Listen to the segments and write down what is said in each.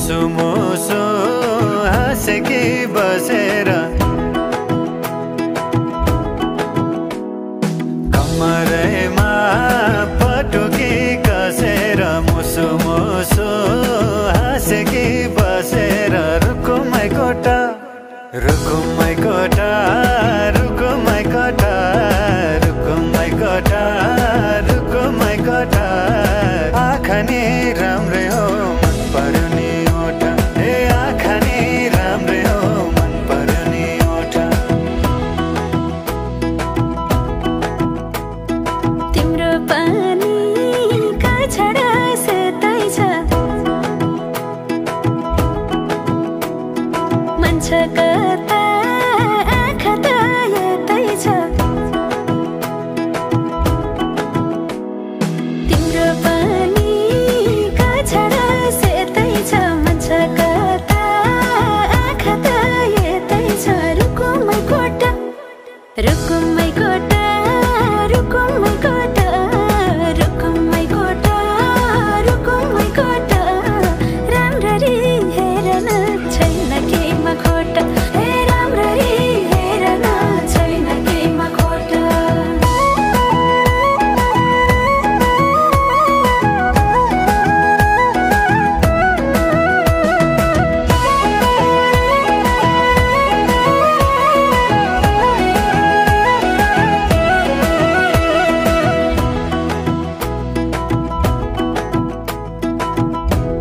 मुसु मुसु हाँसेकी बसेर कमरैमा पटुकी कसेर मुसु मुसु हाँसेकी बसेर रुकुमै कोटा रुकुमै कोटा रुकुमै कोटा रुकुमै कोटा रुकुमै कोटा आँखा नि राम्रै हो मन पर्यो नि ओठा ए आँखा नि राम्रै हो मन पर्यो नि ओठा तिम्रो पानीका छडा सेतै छ मन छ कता आँखा त यतै छ तिम्रो पानीका छडा सेतै छ मन छ कता आँखा त यतै छ रुकुमै कोटा रुकुमै कोटा रुकुमै कोटा रुकुमै कोटा रुकुमै कोटा राम्ररी हेर्न छैन केमा खोटा हे राम्ररी हेर्न छैन केमा खोटा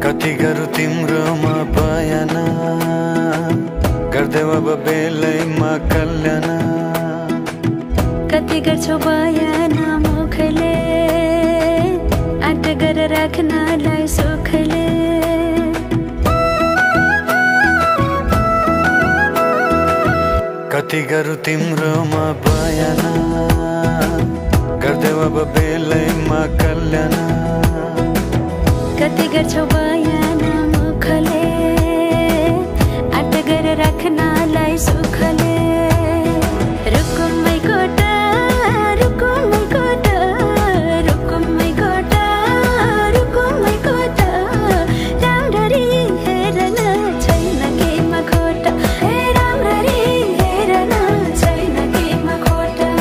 कति गरौँ तिम्रोमा बयान गर्दै अब बेलैमा कल्याण कति गर्छौ बयान मुखले आँट गरेर राख्नलाई सुखले कति गरौँ तिम्रोमा बयान गर्दै अब बेलैमा कल्याण कति गर्छौ बयान मुखले आँट गरेर राख्नलाई सुखले रुकुमै कोटा रुकुमै कोटा रुकुमै कोटा रुकुमै कोटा राम्ररी हेर्न छैन केमा खोटा हे राम्ररी हेर्न छैन केमा खोटा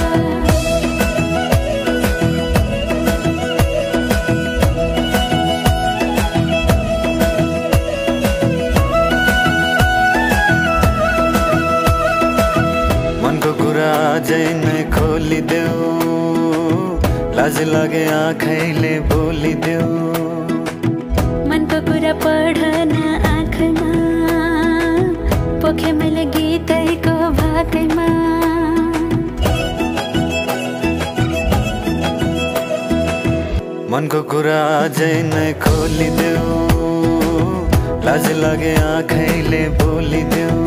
मनको कुरा अझै नै खोलिदेऊ लाज लागे आँखैले बोलिदेऊ मनको कुरा पढ्न आँखमा पोखे मैले गीतैको भाकैमा मनको कुरा अझै नै खोलिदेऊ लाज लागे आँखैले बोलिदेऊ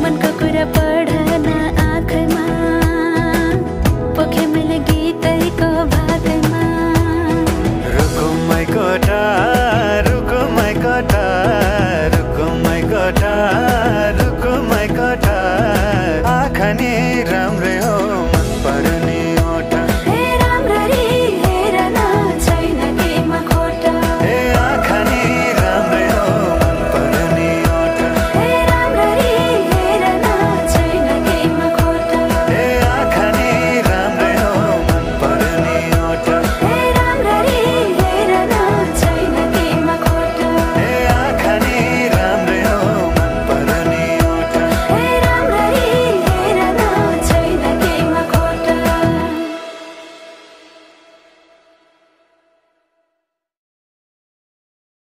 मनको कुरा पढ्न आँखमा पोखे मैले